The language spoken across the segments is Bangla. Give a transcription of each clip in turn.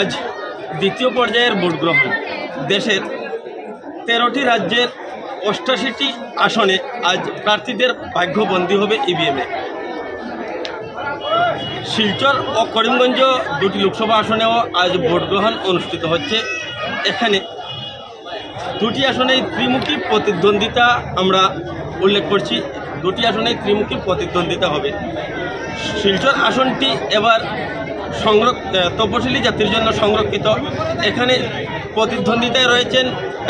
আজ দ্বিতীয় পর্যায়ের ভোট গ্রহণ। দেশের 13টি রাজ্যের 88টি আসনে আজ প্রার্থীদের ভাগ্যবন্দী হবে ইভিএমে। শিলচর ও করিমগঞ্জ দুটি লোকসভা আসনেও আজ ভোট গ্রহণ অনুষ্ঠিত হচ্ছে। এখানে দুটি আসনেই ত্রিমুখী প্রতিদ্বন্দ্বিতা আমরা উল্লেখ করছি, দুটি আসনেই ত্রিমুখী প্রতিদ্বন্দ্বিতা হবে। শিলচর আসনটি এবার তপশিলি জাতির জন্য সংরক্ষিত। এখানে প্রতিদ্বন্দ্বিতায় রয়েছেন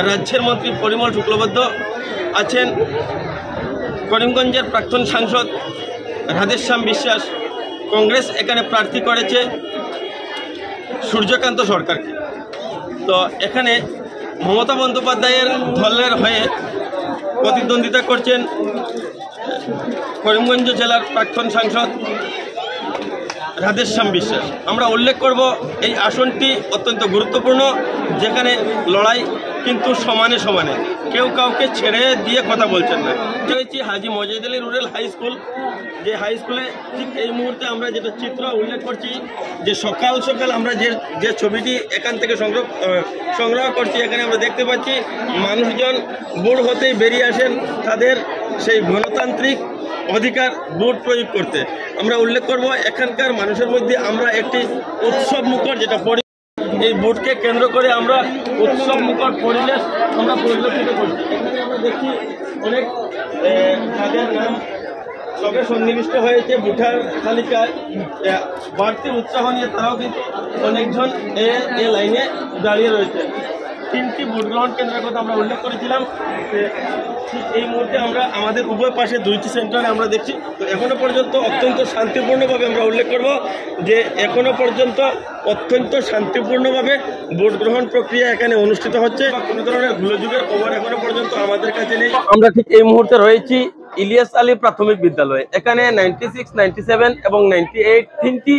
রাজ্যের মন্ত্রী পরিমল শুক্লবৈদ্য, আছেন করিমগঞ্জের প্রাক্তন সাংসদ রাধেশ্যাম বিশ্বাস। কংগ্রেস এখানে প্রার্থী করেছে সূর্যকান্ত সরকারকে। তো এখানে মমতা বন্দ্যোপাধ্যায়ের দলের হয়ে প্রতিদ্বন্দ্বিতা করছেন করিমগঞ্জ জেলার প্রাক্তন সাংসদ রাধেশ্যাম বিশ্বাস। আমরা উল্লেখ করব এই আসনটি অত্যন্ত গুরুত্বপূর্ণ, যেখানে লড়াই কিন্তু সমানে সমানে, কেউ কাউকে ছেড়ে দিয়ে কথা বলছেন না। রয়েছি Haji Majid Ali rural high school, যে হাই স্কুলে ঠিক এই মুহূর্তে আমরা যেটা চিত্র উল্লেখ করছি, যে সকাল সকাল আমরা যে ছবিটি এখান থেকে সংগ্রহ করছি, এখানে আমরা দেখতে পাচ্ছি মানুষজন ভোট হতেই বেরিয়ে আসেন তাদের সেই গণতান্ত্রিক অধিকার ভোট প্রয়োগ করতে। আমরা উল্লেখ করব এখানকার মানুষের মধ্যে আমরা একটি উৎসব মুখর, যেটা এই ভোটকে কেন্দ্র করে আমরা উৎসব মুখর পরিবেশ আমরা পরিলক্ষিত করছি। এখানে আমরা দেখছি অনেক তাদের নাম সবে সন্নিবিষ্ট হয়েছে ভোটার তালিকায়। বাড়তি উৎসাহ নিয়ে তারাও কিন্তু অনেকজন এ লাইনে দাঁড়িয়ে রয়েছে। 3টি ভোট গ্রহণ কেন্দ্রের কথা আমরা উল্লেখ করেছিলাম। ঠিক এই মুহূর্তে আমরা আমাদের উভয় পাশে 2টি সেন্টারে আমরা দেখছি। তো এখনো পর্যন্ত অত্যন্ত শান্তিপূর্ণভাবে আমরা উল্লেখ করব যে এখনো পর্যন্ত অত্যন্ত শান্তিপূর্ণভাবে ভোট গ্রহণ প্রক্রিয়া এখানে অনুষ্ঠিত হচ্ছে। কোনো ধরনের গোলযোগের খবর এখনো পর্যন্ত আমাদের কাছে নেই। আমরা ঠিক এই মুহূর্তে রয়েছি ইলিয়াস আলী প্রাথমিক বিদ্যালয়ে। এখানে 96, 97 এবং 98 3টি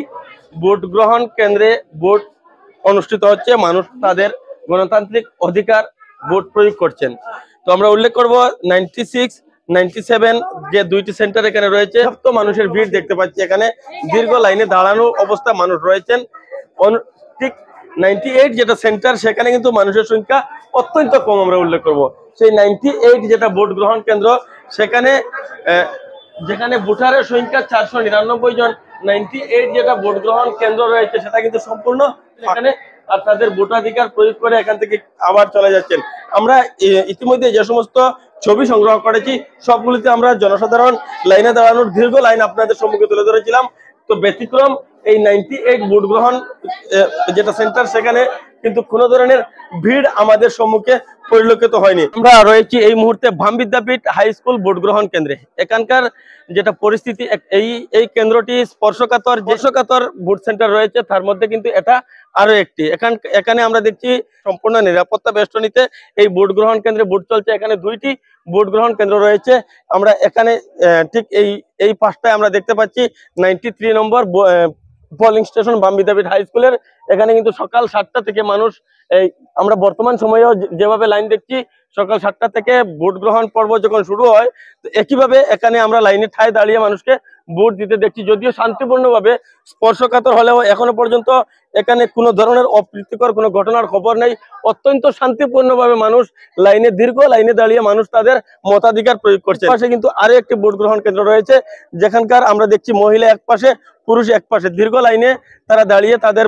ভোট গ্রহণ কেন্দ্রে ভোট অনুষ্ঠিত হচ্ছে। মানুষ তাদের গণতান্ত্রিক অধিকার ভোট প্রয়োগ করছেন। তো আমরা উল্লেখ করব 96, 97 যে 2টি সেন্টার এখানে রয়েছে, তো মানুষের ভিড় দেখতে পাচ্ছি। এখানে দীর্ঘ লাইনে দাঁড়ানো অবস্থা মানুষ রয়েছেন। ঠিক 98 যেটা সেন্টার, সেখানে কিন্তু মানুষের সংখ্যা অত্যন্ত কম আমরা উল্লেখ করব। সেই 98 যেটা ভোট গ্রহণ কেন্দ্র, যেখানে ভোটারের সংখ্যা 499 জন, 98 যেটা ভোট গ্রহণ কেন্দ্র রয়েছে সেটা কিন্তু সম্পূর্ণ এখানে আর তাদের ভোটাধিকার প্রয়োগ করে এখান থেকে আবার চলে যাচ্ছেন। আমরা ইতিমধ্যে যে সমস্ত ছবি সংগ্রহ করেছি সবগুলিতে আমরা জনসাধারণ লাইনে দাঁড়ানোর দীর্ঘ লাইন আপনাদের সম্মুখে তুলে ধরেছিলাম। তো ব্যতিক্রম এই 98 ভোট গ্রহণ যেটা সেন্টার, সেখানে কিন্তু কোনো ধরনের ভিড় আমাদের সম্মুখে পরিলক্ষিত হয়নি। আমরা রয়েছি এই মুহূর্তে ভাম বিদ্যাপীঠ হাই স্কুল ভোট গ্রহণ কেন্দ্রে। এখানকার যেটা পরিস্থিতি, এই কেন্দ্রটি স্পর্শকাতর ভোট সেন্টার রয়েছে, তার মধ্যে কিন্তু এটা আরো একটি। এখানে আমরা দেখছি সম্পূর্ণ নিরাপত্তা বেষ্টনীতে এই ভোট গ্রহণ কেন্দ্রে ভোট চলছে। এখানে 2টি ভোট গ্রহণ কেন্দ্র রয়েছে। আমরা এখানে ঠিক এই পাশটায় আমরা দেখতে পাচ্ছি 93 নম্বর পোলিং স্টেশন ভাম বিদ্যাপীঠ হাই স্কুলের। এখানে কিন্তু সকাল 7টা থেকে মানুষ, আমরা বর্তমান সময়েও যেভাবে লাইন দেখছি, সকাল 7টা থেকে ভোট গ্রহণ পর্ব যখন শুরু হয়, তো একইভাবে এখানে আমরা লাইনে ঠায় দাঁড়িয়ে মানুষকে ভোট দিতে দেখছি। যদিও শান্তিপূর্ণভাবে, স্পর্শকাতর হলেও এখনো পর্যন্ত এখানে কোনো ধরনের অপ্রীতিকর কোনো ঘটনার খবর নেই। অত্যন্ত শান্তিপূর্ণভাবে মানুষ দীর্ঘ লাইনে দাঁড়িয়ে মানুষ তাদের মতাধিকার প্রয়োগ করছে। পাশে কিন্তু আরো একটি ভোট গ্রহণ কেন্দ্র রয়েছে, যেখানকার আমরা দেখছি মহিলা এক পাশে, পুরুষ এক পাশে, দীর্ঘ লাইনে তারা দাঁড়িয়ে তাদের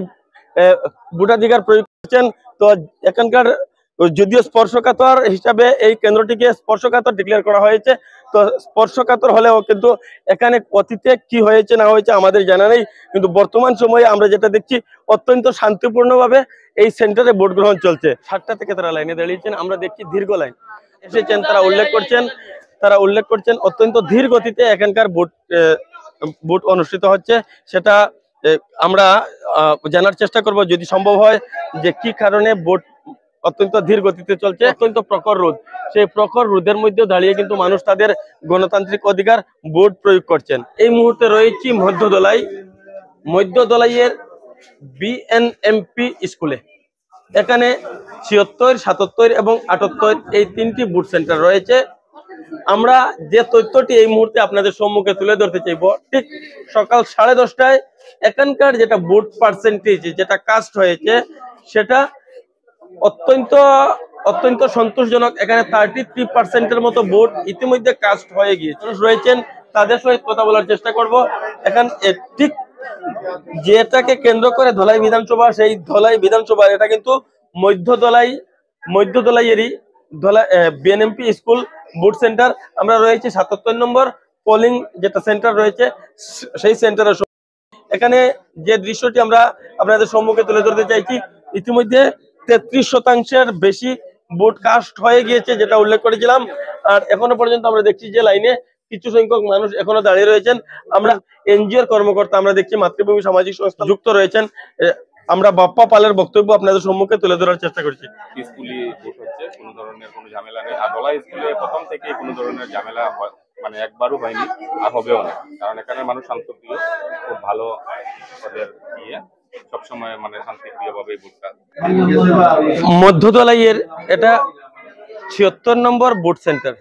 ভোটাধিকার প্রয়োগ করছেন। তো এখানকার যদিও স্পর্শকাতর হিসাবে এই কেন্দ্রটিকে স্পর্শকাতর ডিক্লেয়ার করা হয়েছে, তো স্পর্শকাতর হলেও কিন্তু এখানে অতীতে কি হয়েছে না হয়েছে আমাদের জানা নেই। কিন্তু বর্তমান সময়ে আমরা যেটা দেখছি অত্যন্ত শান্তিপূর্ণভাবে এই সেন্টারে ভোট গ্রহণ চলছে। 7টা থেকে তারা লাইনে দাঁড়িয়েছেন। আমরা দেখছি দীর্ঘ লাইন এসেছেন। তারা উল্লেখ করছেন অত্যন্ত ধীর গতিতে এখানকার ভোট অনুষ্ঠিত হচ্ছে। সেটা আমরা জানার চেষ্টা করব, যদি সম্ভব হয়, যে কি কারণে ভোট অত্যন্ত ধীর গতিতে চলছে। অত্যন্ত প্রখর রোদ, সেই প্রখর রোদের মধ্যে দাঁড়িয়ে কিন্তু মানুষ তাদের গণতান্ত্রিক অধিকার ভোট প্রয়োগ করছেন। এই মুহূর্তে রয়েছি মধ্যদলাইয়ের বিএনএমপি স্কুলে। এখানে 76, 77 এবং 78 এই 3টি ভোট সেন্টার রয়েছে। আমরা যে তথ্যটি এই মুহূর্তে আপনাদের সম্মুখে তুলে ধরতে চাইব, ঠিক সকাল 10:30টায় এখানকার যেটা ভোট পার্সেন্টেজ যেটা কাস্ট হয়েছে সেটা অত্যন্ত অত্যন্ত সন্তোষজনক। এখানে 33% মতো ভোট ইতিমধ্যে কাস্ট হয়ে গিয়েছে। মানুষ রয়েছেন, তাদের সহিত কথা বলার চেষ্টা করব। এখন ঠিক যেটাকে কেন্দ্র করে ধলাই বিধানসভা, সেই ধলাই বিধানসভা এটা কিন্তু মধ্য ধলাইয়েরই Dhalai BNMP school booth centre. আমরা রয়েছে 77 নম্বর পোলিং যেটা সেন্টার রয়েছে সেই সেন্টারে। এখানে যে দৃশ্যটি আমরা আপনাদের সম্মুখে তুলে ধরতে চাইছি, ইতিমধ্যে 33% বেশি ভোট কাস্ট হয়ে গিয়েছে যেটা উল্লেখ করেছিলাম। আর এখনো পর্যন্ত আমরা দেখছি যে লাইনে কিছু সংখ্যক মানুষ এখনো দাঁড়িয়ে রয়েছেন। আমরা এনজিওর কর্মকর্তা আমরা দেখছি, মাতৃভূমি সামাজিক সংস্থা যুক্ত রয়েছেন। আমরা বাপ্পা পালের বক্তব্য আপনাদের সম্মুখে তুলে ধরার চেষ্টা করছি। স্কুলে ভোট হচ্ছে, কোনো ধরনের কোনো ঝামেলা নেই। আর ধলাই স্কুলে প্রথম থেকে কোনো ধরনের ঝামেলা মানে একবারও হয়নি, আর হবেও না। কারণ এখানে মানুষ শান্তপ্রিয়, খুব ভালো ওদের ইয়ে, সবসময় মানে শান্তিপ্রিয় ভাবে ভোটটা। মধ্য ধলাইয়ের এটা 76 নম্বর ভোট সেন্টার।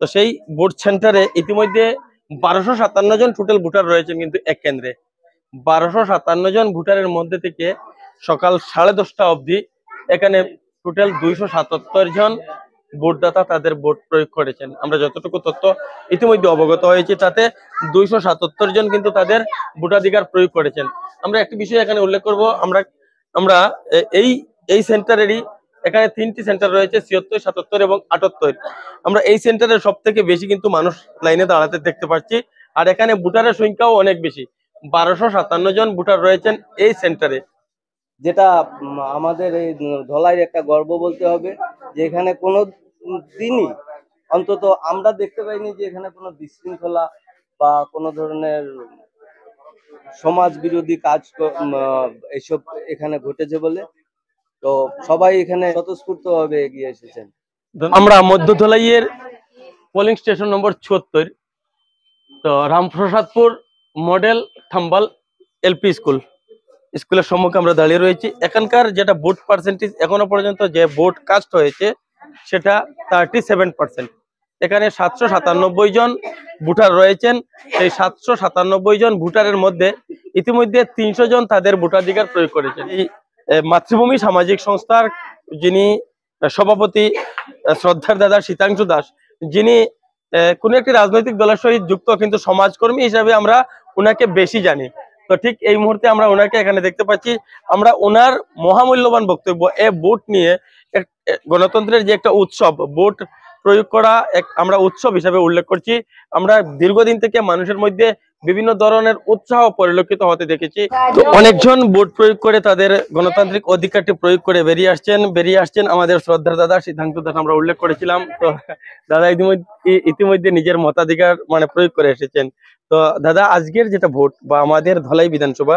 তো সেই ভোট সেন্টারে ইতিমধ্যে 1257 জন টোটাল ভোটার রয়েছেন, কিন্তু এক কেন্দ্রে 1257 জন ভোটারের মধ্যে থেকে সকাল 10:30টা অবধি এখানে টোটাল 277 জন ভোটদাতা তাদের ভোট প্রয়োগ করেছেন। আমরা যতটুকু তথ্য ইতিমধ্যে অবগত হয়েছি তাতে 277 জন কিন্তু তাদের ভোটাধিকার প্রয়োগ করেছেন। আমরা একটি বিষয় এখানে উল্লেখ করব, আমরা এই সেন্টারেরই এখানে 3টি সেন্টার রয়েছে, 76, 77 এবং 78। আমরা এই সেন্টারে সব থেকে বেশি কিন্তু মানুষ লাইনে দাঁড়াতে দেখতে পাচ্ছি। আর এখানে ভোটারের সংখ্যাও অনেক বেশি, 1257 জন ভোটার রয়েছেন এই সেন্টারে। যেটা আমাদের এই ধলাইয়ের একটা গর্ব বলতে হবে যে এখানে কোনো দিনই অন্তত আমরা দেখতে পাইনি যে এখানে কোনো বিশৃঙ্খলা বা কোনো ধরনের সমাজ বিরোধী কাজ এসব এখানে ঘটেছে বলে। তো সবাই এখানে স্বতঃস্ফূর্ত ভাবে এগিয়ে এসেছেন। আমরা মধ্য ধলাইয়ের পোলিং স্টেশন নম্বর 76, তো রামপ্রসাদপুর মডেল থাম্বাল এলপি স্কুলের সম্মুখে আমরা দাঁড়িয়ে রয়েছি। এখানকার যেটা ভোট পার্সেন্টেজ এখনো পর্যন্ত যে ভোট কাস্ট হয়েছে সেটা 37%। এখানে 797 জন ভোটার রয়েছেন। সেই 797 জন ভোটারের মধ্যে ইতিমধ্যে 300 জন তাদের ভোটাধিকার প্রয়োগ করেছেন। এই মাতৃভূমি সামাজিক সংস্থার যিনি সভাপতি শ্রদ্ধার দাদা শীতাংশু দাস, যিনি কোন একটি রাজনৈতিক দলের সহিত যুক্ত কিন্তু সমাজকর্মী হিসাবে আমরা ওনাকে বেশি জানি। তো ঠিক এই মুহূর্তে আমরা ওনাকে এখানে দেখতে পাচ্ছি। আমরা ওনার মহামূল্যবান বক্তব্য ভোট নিয়ে, গণতন্ত্রের যে একটা উৎসব ভোট প্রয়োগ করা আমরা উৎসব হিসাবে উল্লেখ করছি। আমরা দীর্ঘদিন থেকে মানুষের মধ্যে বিভিন্ন ধরনের উৎসাহ পরিলক্ষিত হতে দেখেছি। তো অনেকজন ভোট প্রয়োগ করে তাদের গণতান্ত্রিক অধিকারটি প্রয়োগ করে বেরিয়ে আসছেন আমাদের শ্রদ্ধার দাদা সিদ্ধান্ত দাস আমরা উল্লেখ করেছিলাম। তো দাদা ইতিমধ্যে নিজের মতাধিকার মানে প্রয়োগ করে এসেছেন। তো দাদা, আজকের যেটা ভোট বা আমাদের ধলাই বিধানসভা,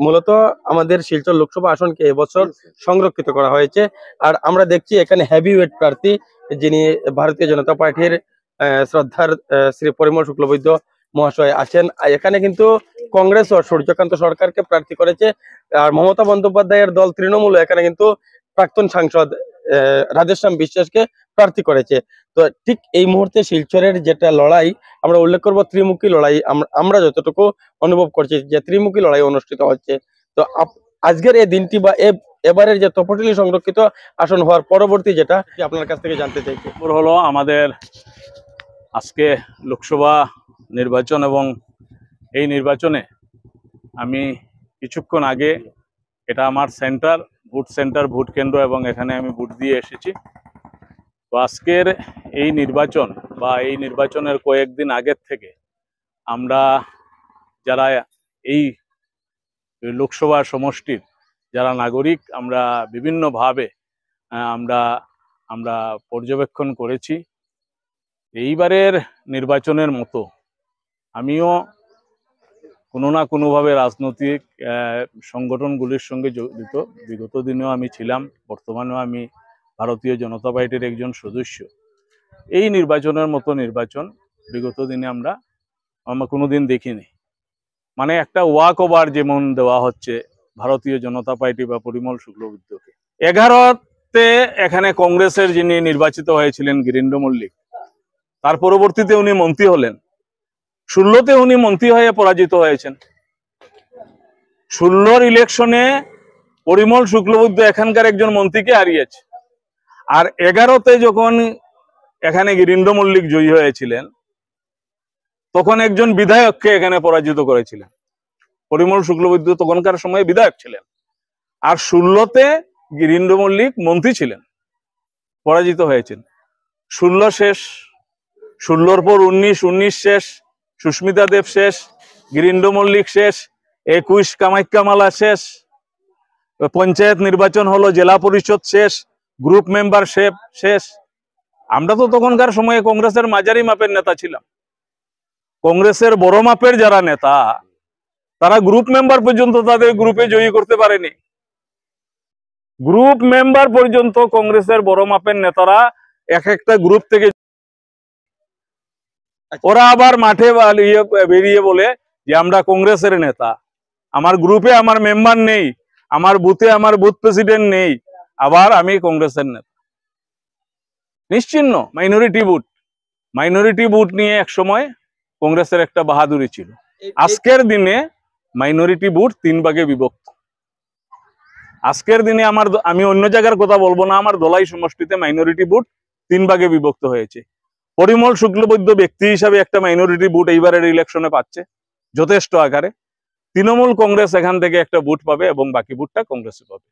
মূলত আমাদের শিলচর লোকসভা আসনকে এবছর সংরক্ষিত করা হয়েছে। আর আমরা দেখছি এখানে হেভিওয়েট প্রার্থী যিনি ভারতীয় জনতা পার্টির শ্রদ্ধার শ্রী পরিমল শুক্লবৈদ্য মহাশয় আছেন। এখানে কিন্তু কংগ্রেস ও সূর্যকান্ত সরকারকে প্রার্থী করেছে। আর মমতা বন্দ্যোপাধ্যায়ের দল তৃণমূল এখানে কিন্তু প্রাক্তন সাংসদ রাধেশ্যাম বিশ্বাসকে প্রার্থী করেছে। তো ঠিক এই মুহূর্তে শিলচরের যেটা লড়াই আমরা উল্লেখ করব, ত্রিমুখী লড়াই। আমরা যতটুকু অনুভব করছি যে ত্রিমুখী লড়াই অনুষ্ঠিত হচ্ছে। তো আজকের এই দিনটি বা এবারের যে তপশিলি সংরক্ষিত আসন হওয়ার পরবর্তী যেটা আপনার কাছ থেকে জানতে চাইছি হলো আমাদের আজকে লোকসভা নির্বাচন, এবং এই নির্বাচনে আমি কিছুক্ষণ আগে, এটা আমার সেন্টার ভোট কেন্দ্র, এবং এখানে আমি ভোট দিয়ে এসেছি। তো আজকের এই নির্বাচন বা এই নির্বাচনের কয়েকদিন আগের থেকে আমরা যারা এই লোকসভা সমষ্টির যারা নাগরিক, আমরা বিভিন্নভাবে আমরা পর্যবেক্ষণ করেছি। এইবারের নির্বাচনের মতো আমিও কোনো না কোনোভাবে রাজনৈতিক সংগঠনগুলির সঙ্গে জড়িত। বিগত দিনেও আমি ছিলাম, বর্তমানেও আমি ভারতীয় জনতা পার্টির একজন সদস্য। এই নির্বাচনের মতো নির্বাচন বিগত দিনে আমরা কোনোদিন দেখিনি। মানে একটা ওয়াক ওভার যেমন দেওয়া হচ্ছে ভারতীয় জনতা পার্টি বা পরিমল শুক্লবৈদ্যকে। 11তে এখানে কংগ্রেসের যিনি নির্বাচিত হয়েছিলেন গিরীন্দ্র মল্লিক, তার পরবর্তীতে উনি মন্ত্রী হলেন। 16তে উনি মন্ত্রী হয়ে পরাজিত হয়েছেন। 16 ইলেকশনে পরিমল শুক্লবৈদ্য এখানকার একজন মন্ত্রীকে হারিয়েছে। আর 11তে যখন এখানে গিরীন্দ্র মল্লিক জয়ী হয়েছিলেন, তখন একজন বিধায়ককে এখানে পরাজিত করেছিলেন। পরিমল শুক্লবৈদ্য তখনকার সময়ে বিধায়ক ছিলেন, আর 16তে গিরীন্দ্র মল্লিক মন্ত্রী ছিলেন, পরাজিত হয়েছেন। 16 শেষ, 16-র পর 19 শেষ, সুস্মিতা দেব শেষ, গিরীন্দ্র মল্লিক শেষ, 21 কামাখ্যামালা শেষ, পঞ্চায়েত নির্বাচন হলো, জেলা পরিষদ শেষ, গ্রুপ মেম্বারশিপ শেষ। আমরা তো তখনকার সময়ে কংগ্রেসের মাঝারি মাপের নেতা ছিলাম। কংগ্রেসের বড় মাপের যারা নেতা, তারা গ্রুপ মেম্বার পর্যন্ত তাদের গ্রুপে জয়ী করতে পারেনি। গ্রুপ মেম্বার পর্যন্ত কংগ্রেসের বড় মাপের নেতারা এক একটা গ্রুপ থেকে, ওরা আবার মাঠে বেরিয়ে বলে যে আমরা কংগ্রেসের নেতা, আমার গ্রুপে আমার মেম্বার নেই, আমার বুথে আমার বুথ প্রেসিডেন্ট নেই, আবার আমি কংগ্রেসের নেতা। নিশ্চিহ্ন মাইনরিটি বুথ নিয়ে এক সময় কংগ্রেসের একটা বাহাদুরি ছিল। আজকের দিনে মাইনরিটি বুথ 3 ভাগে বিভক্ত। আজকের দিনে আমি অন্য জায়গার কথা বলবো না, আমার ধলাই সমষ্টিতে মাইনরিটি বুথ 3 ভাগে বিভক্ত হয়েছে। পরিমল শুক্লবৈদ্য ব্যক্তি হিসাবে একটা মাইনরিটি বুথ এইবারের ইলেকশনে পাচ্ছে যথেষ্ট আকারে। তৃণমূল কংগ্রেস এখান থেকে একটা বুথ পাবে এবং বাকি বুথটা কংগ্রেসে পাবে।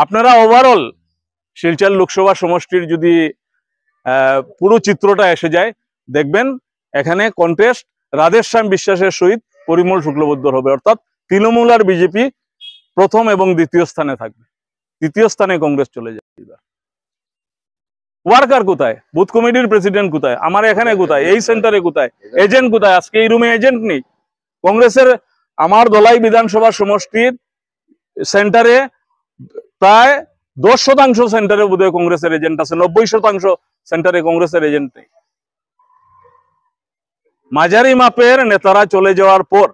আপনারা ওভারঅল শিলচর লোকসভা সমষ্টির যদি পুরো চিত্রটা এসে যায়, দেখবেন এখানে কন্টেস্ট রাধেশ্যাম বিশ্বাসের সহিত পরিমল শুক্লবৈদ্যর হবে, অর্থাৎ তৃণমূল আর বিজেপি প্রথম এবং দ্বিতীয় স্থানে থাকবে, তৃতীয় স্থানে কংগ্রেস চলে যাবে। ওয়ার্কার কোথায়? বুথ কমিটির প্রেসিডেন্ট কোথায়? আমার এখানে কোথায়? এই সেন্টারে কোথায়? এজেন্ট কোথায়? আজকে এই রুমে এজেন্ট নেই। কংগ্রেসের আমার ধলাই বিধানসভা সমষ্টির সেন্টারে প্রায় 10% সেন্টারে বোধহয় কংগ্রেসের এজেন্ট আছে, 90% সেন্টারে কংগ্রেসের এজেন্ট নেই। মাঝারি মাপের নেতারা চলে যাওয়ার পর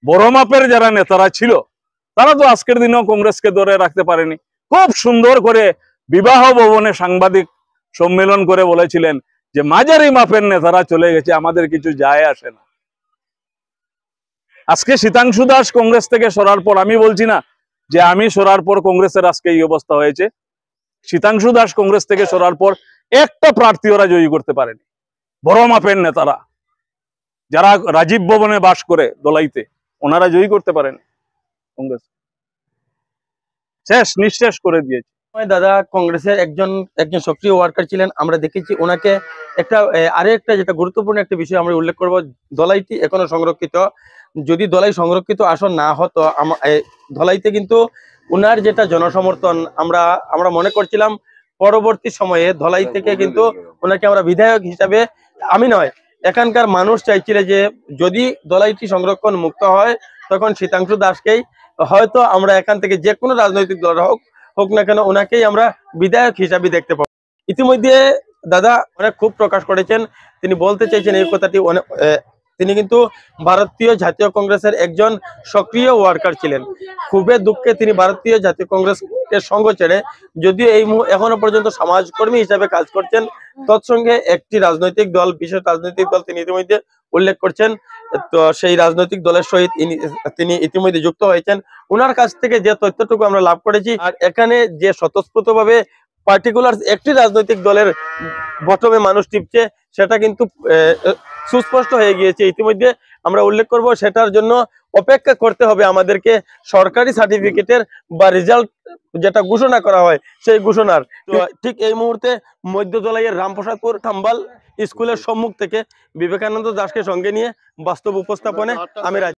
বড় মাপের যারা নেতারা ছিল, তারা তো আজকের দিনেও কংগ্রেসকে ধরে রাখতে পারেনি। খুব সুন্দর করে বিবাহ ভবনে সাংবাদিক সম্মেলন করে বলেছিলেন যে মাঝারি মাপের নেতারা চলে গেছে, আমাদের কিছু যায় আসে না। আজকে শীতাংশু দাস কংগ্রেস থেকে সরার পর, আমি বলছি না যে আমি সরার পর কংগ্রেসের আজকে এই অবস্থা হয়েছে, শীতাংশু দাস কংগ্রেস থেকে সরার পর একটা প্রার্থী ওরা জয়ী করতে পারেনি। বড় মাপের নেতারা যারা রাজীব ভবনে বাস করে দলাইতে, ওনারা জয়ী করতে পারেনি। কংগ্রেস শেষ নিঃশেষ করে দিয়েছে। দাদা কংগ্রেসের একজন সক্রিয় ওয়ার্কার ছিলেন, আমরা দেখেছি ওনাকে আরেকটা যেটা গুরুত্বপূর্ণ একটা বিষয় আমরা উল্লেখ করব, দলাইটি এখনো সংরক্ষিত। যদি দলাই সংরক্ষিত আসন না হতো, ধলাইতে কিন্তু উনার যেটা জনসমর্থন আমরা মনে করছিলাম পরবর্তী সময়ে ধলাই থেকে কিন্তু ওনাকে আমরা বিধায়ক হিসাবে, আমি নয় এখানকার মানুষ চাইছিল যে যদি দলাইটি সংরক্ষণ মুক্ত হয় তখন শীতাংশু দাসকেই হয়তো আমরা এখান থেকে যে কোনো রাজনৈতিক দল হোক না কেন ওনাকেই আমরা বিধায়ক হিসাবে দেখতে পাবো। ইতিমধ্যে দাদা অনেক খুব প্রকাশ করেছেন, তিনি বলতে চাইছেন এই কথাটি, তিনি কিন্তু ভারতীয় জাতীয় কংগ্রেসের একজন সক্রিয় ওয়ার্কার ছিলেন। খুবই দুঃখে তিনি ভারতীয় জাতীয় কংগ্রেসের সঙ্গ ছেড়ে যদিও এখনো পর্যন্ত সমাজকর্মী হিসাবে কাজ করছেন, তৎসঙ্গে একটি রাজনৈতিক দল, বিশেষ রাজনৈতিক দল তিনি ইতিমধ্যে উল্লেখ করছেন, তো সেই রাজনৈতিক দলের সহিত তিনি ইতিমধ্যে যুক্ত হয়েছেন। ওনার কাছ থেকে যে তথ্যটুকু আমরা লাভ করেছি, আর এখানে যে স্বতঃস্ফূর্তভাবে পার্টিকুলার একটি রাজনৈতিক দলের বটমে মানুষ টিপছে সেটা কিন্তু সুস্পষ্ট হয়ে গিয়েছে। ইতিমধ্যে আমরা উল্লেখ করব, সেটার জন্য অপেক্ষা করতে হবে আমাদেরকে সরকারি সার্টিফিকেটের বা রেজাল্ট যেটা ঘোষণা করা হয় সেই ঘোষণার। তো ঠিক এই মুহূর্তে মধ্য দলাইয়ের রামপ্রসাদপুর থাম্বাল স্কুলের সম্মুখ থেকে বিবেকানন্দ দাসকে সঙ্গে নিয়ে বাস্তব উপস্থাপনে আমি